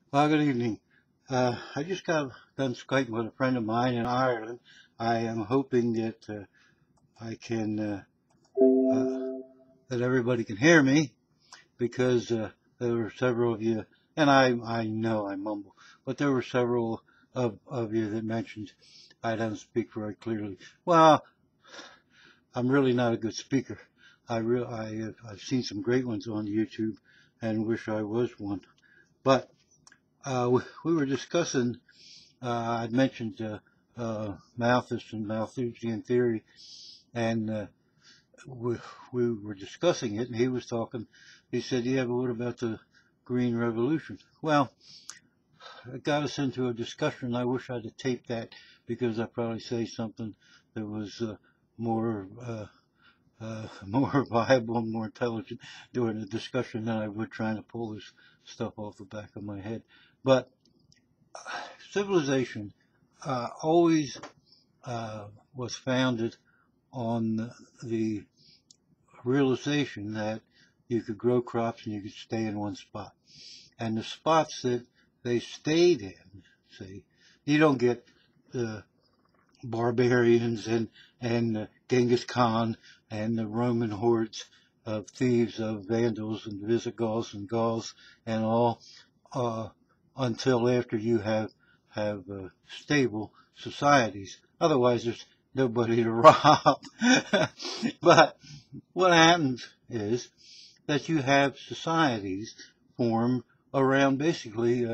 Well, good evening. I just got done Skyping with a friend of mine in Ireland. I am hoping that I can that everybody can hear me because there were several of you, and I know I mumble, but there were several of you that mentioned I don't speak very clearly. Well, I'm really not a good speaker. I've seen some great ones on YouTube and wish I was one. But we were discussing. I'd mentioned Malthus and Malthusian theory, and we were discussing it, and he was talking. He said, "Yeah, but what about the Green Revolution?" Well, it got us into a discussion. I wish I'd have taped that because I'd probably say something that was more more viable and more intelligent during the discussion than I would trying to pull this stuff off the back of my head. But civilization always was founded on the realization that you could grow crops and you could stay in one spot. And the spots that they stayed in, see, you don't get the barbarians and Genghis Khan and the Roman hordes of thieves, of Vandals and Visigoths and Gauls and all uh, until after you have stable societies. Otherwise, there's nobody to rob. But what happens is that you have societies form around basically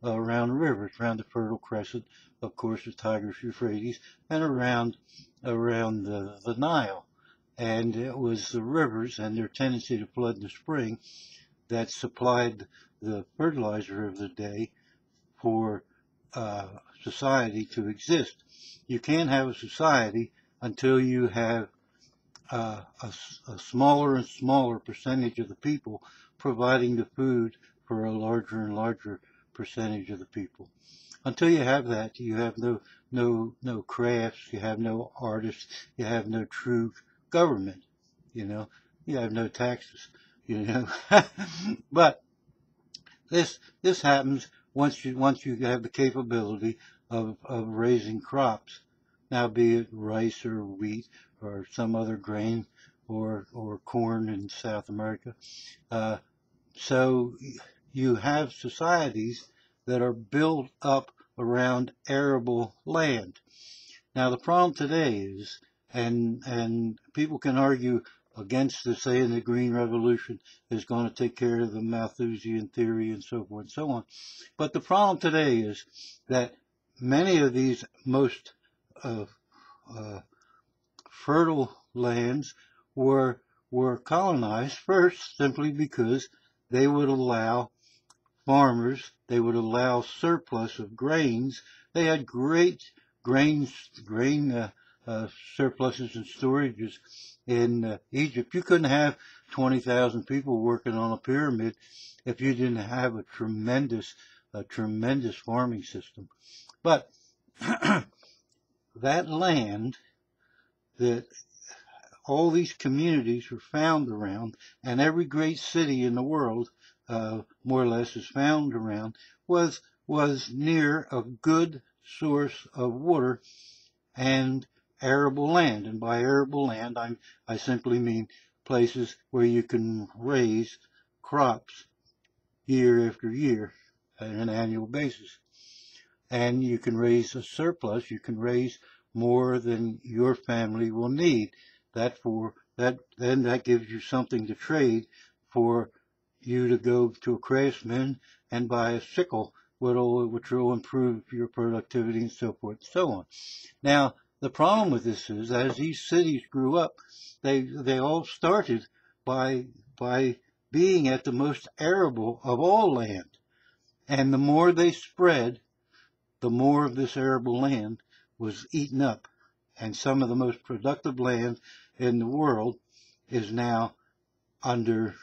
around rivers, around the Fertile Crescent, of course, the Tigris, Euphrates, and around the Nile. And it was the rivers and their tendency to flood in the spring that supplied the fertilizer of the day for society to exist. You can't have a society until you have a smaller and smaller percentage of the people providing the food for a larger and larger percentage of the people. Until you have that, you have no crafts, you have no artists, you have no true government, you know, you have no taxes, you know. But this happens once you have the capability of raising crops. Now, be it rice or wheat or some other grain or corn in South America. Uh, so you have societies that are built up around arable land. Now the problem today is, and people can argue against the saying the Green Revolution is going to take care of the Malthusian theory and so forth and so on. But the problem today is that many of these most uh, uh, fertile lands were were colonized first simply because they would allow farmers, they would allow surplus of grains. They had great grain surpluses and storages in Egypt. You couldn't have 20,000 people working on a pyramid if you didn't have a tremendous farming system. But that land that all these communities were found around, and every great city in the world, more or less, is found around, was near a good source of water and arable land. And by arable land, I simply mean places where you can raise crops year after year on an annual basis. And you can raise a surplus, you can raise more than your family will need. Then that gives you something to trade for you to go to a craftsman and buy a sickle, which will improve your productivity and so forth and so on. Now, the problem with this is, as these cities grew up, they all started by being at the most arable of all land. And the more they spread, the more of this arable land was eaten up. And some of the most productive land in the world is now under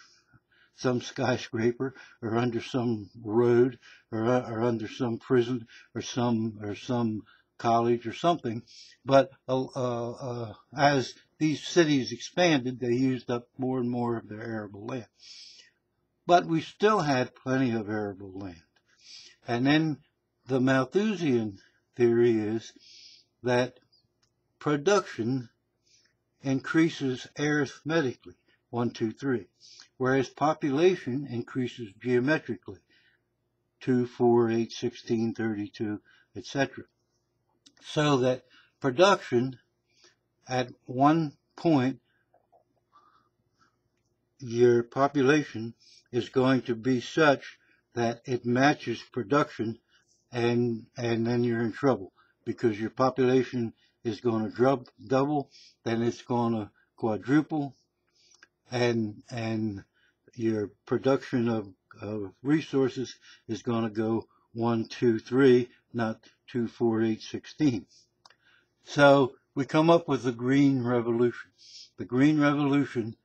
some skyscraper or under some road or under some prison or some college or something. But as these cities expanded, they used up more and more of their arable land. But we still had plenty of arable land. And then the Malthusian theory is that production increases arithmetically, 1, 2, 3, whereas population increases geometrically, 2, 4, 8, 16, 32, etc. So that production at one point, your population is going to be such that it matches production, and then you're in trouble because your population is going to double, then it's going to quadruple, and your production of resources is going to go 1, 2, 3, not 2, 4, 8, 16. So we come up with the Green Revolution. The Green Revolution,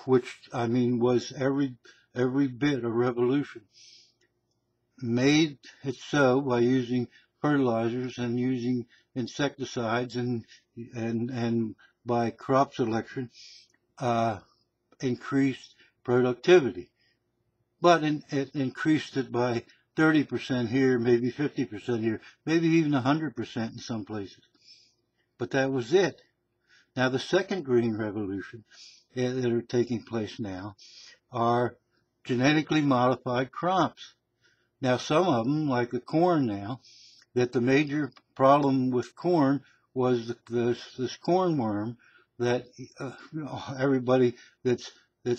which I mean was every bit a revolution, made it so by using fertilizers and using insecticides and by crop selection, increased productivity. But it increased it by 30% here, maybe 50% here, maybe even 100% in some places. But that was it. Now the second green revolution that are taking place now are genetically modified crops. Now some of them, like the corn now, that the major problem with corn was this corn worm that everybody that's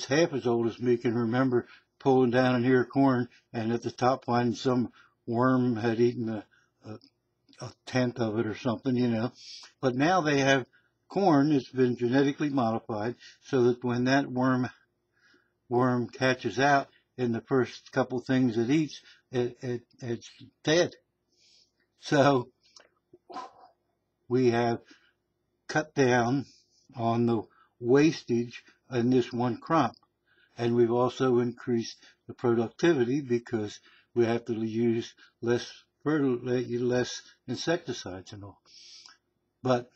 half as old as me can remember pulling down an ear of corn and at the top finding some worm had eaten a tenth of it or something, you know. But now they have corn that's been genetically modified so that when that worm catches out in the first couple things it eats, it's dead. So we have cut down on the wastage in this one crop. And we've also increased the productivity because we have to use less insecticides and all. But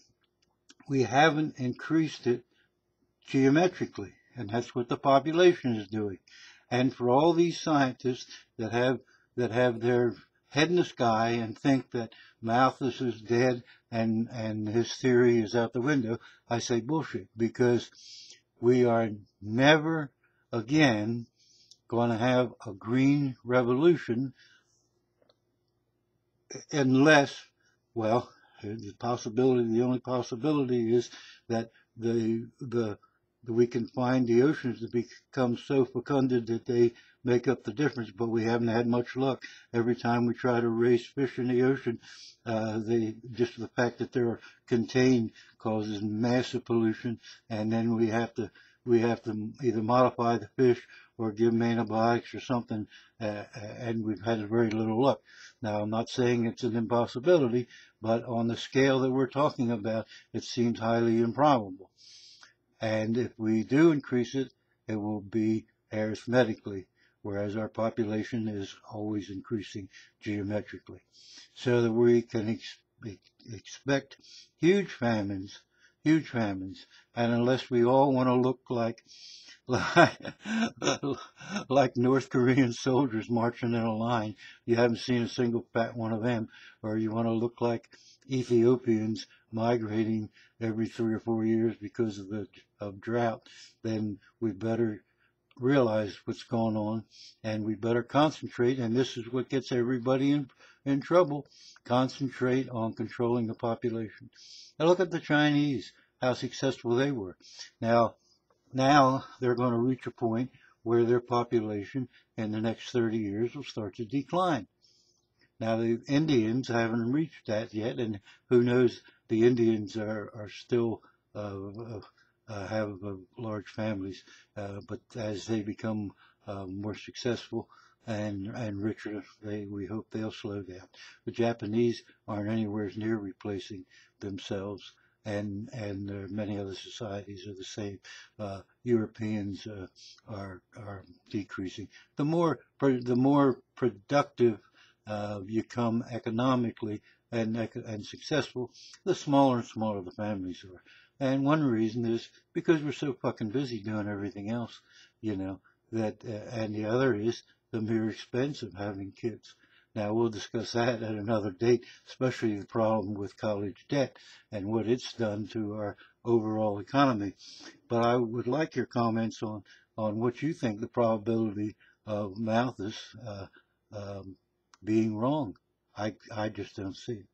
we haven't increased it geometrically, and that's what the population is doing. And for all these scientists that have their head in the sky and think that Mathus is dead and his theory is out the window, I say bullshit, because we are never again going to have a green revolution unless, well, the only possibility is that we can find the oceans to become so fecunded that they make up the difference, but we haven't had much luck. Every time we try to raise fish in the ocean, just the fact that they're contained causes massive pollution, and then we have to either modify the fish or give them antibiotics or something, and we've had very little luck. Now, I'm not saying it's an impossibility, but on the scale that we're talking about, it seems highly improbable. And if we do increase it, it will be arithmetically, whereas our population is always increasing geometrically. So that we can expect huge famines, and unless we all want to look like North Korean soldiers marching in a line, you haven't seen a single fat one of them, or you want to look like Ethiopians migrating every 3 or 4 years because of drought, then we better realize what's going on, and we better concentrate, and this is what gets everybody in trouble, concentrate on controlling the population. Now look at the Chinese, how successful they were. Now they're going to reach a point where their population in the next 30 years will start to decline. Now the Indians haven't reached that yet, and who knows, the Indians are still have large families, but as they become more successful and richer, we hope they'll slow down. The Japanese aren't anywhere near replacing themselves, and many other societies are the same. Europeans are decreasing. The more productive you come economically and successful, the smaller and smaller the families are. And one reason is because we're so fucking busy doing everything else, you know. And the other is the mere expense of having kids. Now, we'll discuss that at another date, especially the problem with college debt and what it's done to our overall economy. But I would like your comments on what you think the probability of Mathus being wrong. I just don't see it.